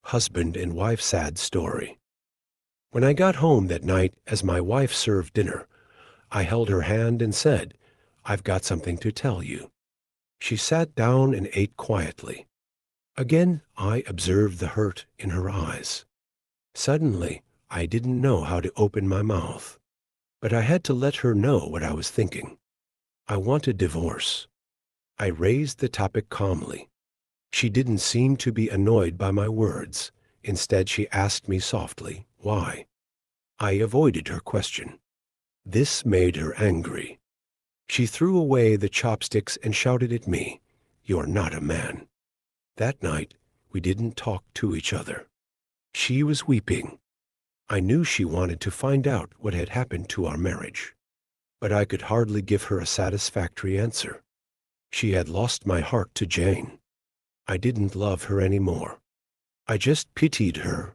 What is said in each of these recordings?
husband and wife sad story. When I got home that night as my wife served dinner, I held her hand and said, "I've got something to tell you." She sat down and ate quietly. Again, I observed the hurt in her eyes. Suddenly, I didn't know how to open my mouth, but I had to let her know what I was thinking. I want a divorce. I raised the topic calmly. She didn't seem to be annoyed by my words. Instead, she asked me softly, "Why?" I avoided her question. This made her angry. She threw away the chopsticks and shouted at me, "You're not a man." That night, we didn't talk to each other. She was weeping. I knew she wanted to find out what had happened to our marriage, but I could hardly give her a satisfactory answer. She had lost my heart to Jane. I didn't love her anymore. I just pitied her.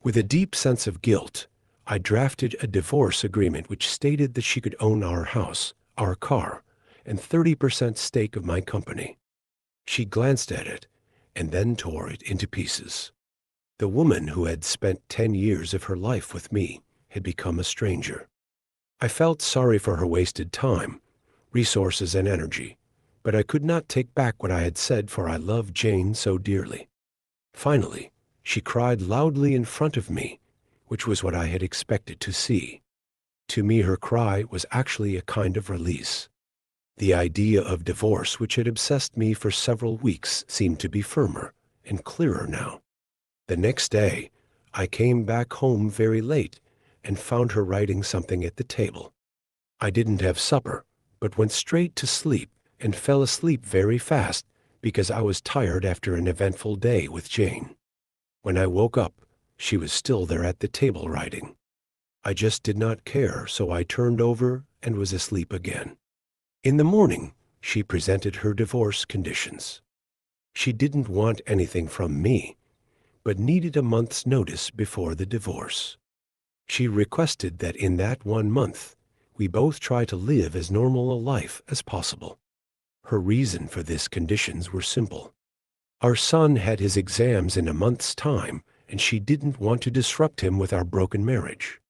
With a deep sense of guilt, I drafted a divorce agreement which stated that she could own our house, our car, and 30% stake of my company. She glanced at it and then tore it into pieces. The woman who had spent 10 years of her life with me had become a stranger. I felt sorry for her wasted time, resources, and energy, but I could not take back what I had said, for I loved Jane so dearly. Finally, she cried loudly in front of me, which was what I had expected to see. To me, her cry was actually a kind of release. The idea of divorce, which had obsessed me for several weeks, seemed to be firmer and clearer now. The next day, I came back home very late and found her writing something at the table. I didn't have supper, but went straight to sleep and fell asleep very fast because I was tired after an eventful day with Jane. When I woke up, she was still there at the table writing. I just did not care, so I turned over and was asleep again. In the morning, she presented her divorce conditions. She didn't want anything from me, but needed a month's notice before the divorce. She requested that in that 1 month, we both try to live as normal a life as possible. Her reason for these conditions were simple. Our son had his exams in a month's time, and she didn't want to disrupt him with our broken marriage.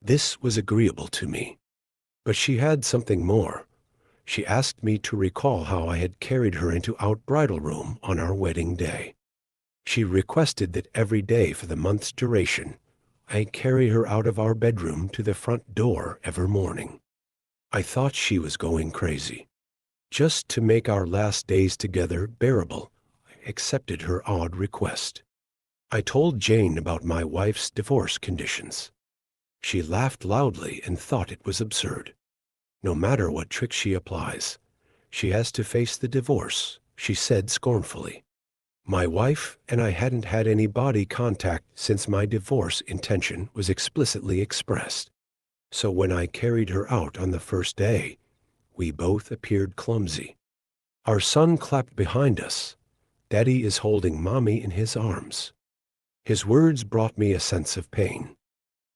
This was agreeable to me. But she had something more. She asked me to recall how I had carried her into our bridal room on our wedding day. She requested that every day for the month's duration, I carry her out of our bedroom to the front door every morning. I thought she was going crazy. Just to make our last days together bearable, I accepted her odd request. I told Jane about my wife's divorce conditions. She laughed loudly and thought it was absurd. No matter what trick she applies, she has to face the divorce, she said scornfully. My wife and I hadn't had any body contact since my divorce intention was explicitly expressed. So when I carried her out on the first day, we both appeared clumsy. Our son clapped behind us. Daddy is holding Mommy in his arms. His words brought me a sense of pain.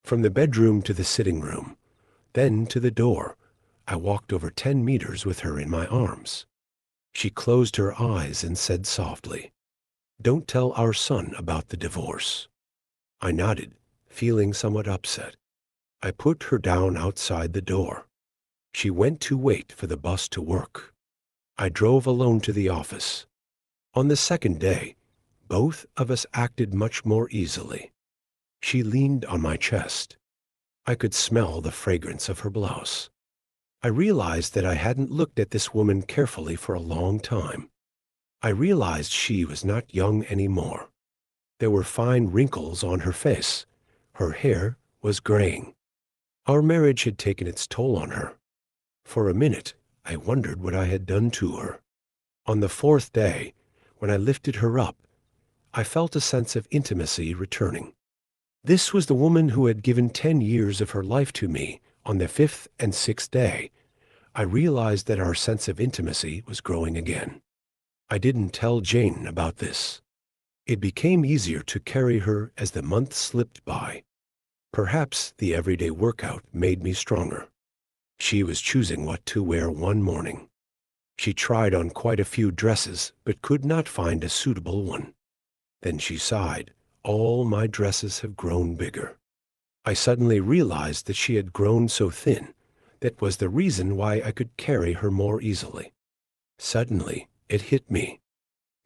From the bedroom to the sitting room, then to the door, I walked over 10 meters with her in my arms. She closed her eyes and said softly, "Don't tell our son about the divorce." I nodded, feeling somewhat upset. I put her down outside the door. She went to wait for the bus to work. I drove alone to the office. On the second day, both of us acted much more easily. She leaned on my chest. I could smell the fragrance of her blouse. I realized that I hadn't looked at this woman carefully for a long time. I realized she was not young anymore. There were fine wrinkles on her face. Her hair was graying. Our marriage had taken its toll on her. For a minute, I wondered what I had done to her. On the fourth day, when I lifted her up, I felt a sense of intimacy returning. This was the woman who had given 10 years of her life to me. On the fifth and sixth day, I realized that our sense of intimacy was growing again. I didn't tell Jane about this. It became easier to carry her as the months slipped by. Perhaps the everyday workout made me stronger. She was choosing what to wear one morning. She tried on quite a few dresses, but could not find a suitable one. Then she sighed, All my dresses have grown bigger. I suddenly realized that she had grown so thin. That was the reason why I could carry her more easily. Suddenly, it hit me.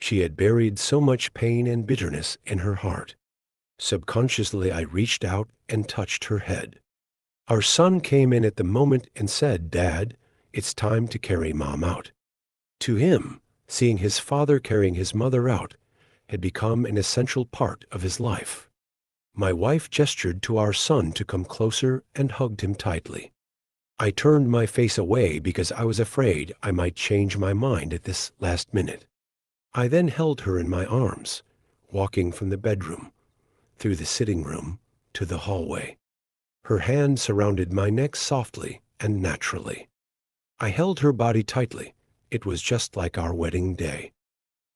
She had buried so much pain and bitterness in her heart. Subconsciously, I reached out and touched her head. Our son came in at the moment and said, "Dad, it's time to carry Mom out." To him, seeing his father carrying his mother out had become an essential part of his life. My wife gestured to our son to come closer and hugged him tightly. I turned my face away because I was afraid I might change my mind at this last minute. I then held her in my arms, walking from the bedroom, through the sitting room, to the hallway. Her hand surrounded my neck softly and naturally. I held her body tightly. It was just like our wedding day.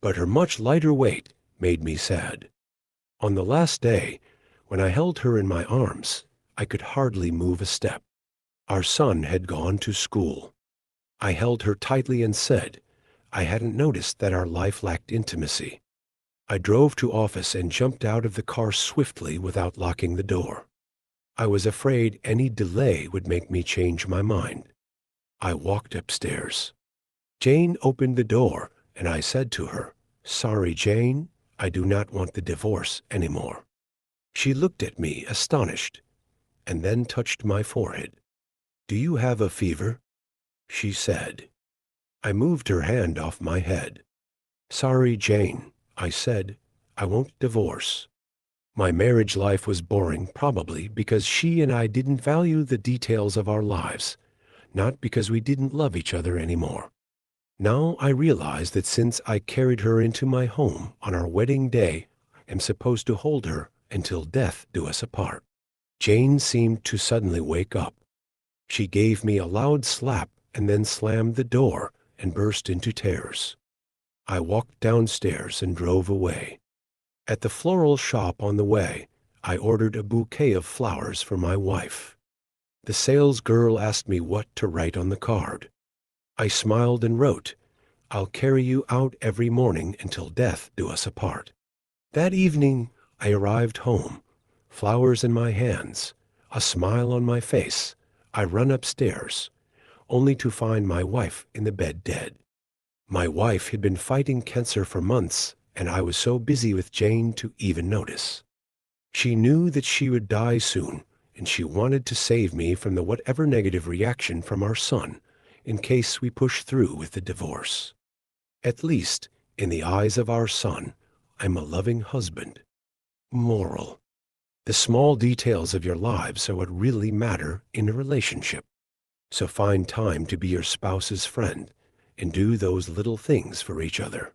But her much lighter weight made me sad. On the last day, when I held her in my arms, I could hardly move a step. Our son had gone to school. I held her tightly and said, I hadn't noticed that our life lacked intimacy. I drove to office and jumped out of the car swiftly without locking the door. I was afraid any delay would make me change my mind. I walked upstairs. Jane opened the door, and I said to her, "Sorry, Jane, I do not want the divorce anymore." She looked at me astonished, and then touched my forehead. "Do you have a fever?" she said. I moved her hand off my head. "Sorry, Jane," I said, "I won't divorce." My marriage life was boring probably because she and I didn't value the details of our lives, not because we didn't love each other anymore. Now I realize that since I carried her into my home on our wedding day, I'm supposed to hold her until death do us apart. Jane seemed to suddenly wake up. She gave me a loud slap and then slammed the door and burst into tears. I walked downstairs and drove away. At the floral shop on the way, I ordered a bouquet of flowers for my wife. The sales girl asked me what to write on the card. I smiled and wrote, "I'll carry you out every morning until death do us apart." That evening, I arrived home, flowers in my hands, a smile on my face. I run upstairs, only to find my wife in the bed dead. My wife had been fighting cancer for months, and I was so busy with Jane to even notice. She knew that she would die soon, and she wanted to save me from the whatever negative reaction from our son in case we push through with the divorce. At least, in the eyes of our son, I'm a loving husband. Moral: the small details of your lives are what really matter in a relationship. So find time to be your spouse's friend and do those little things for each other.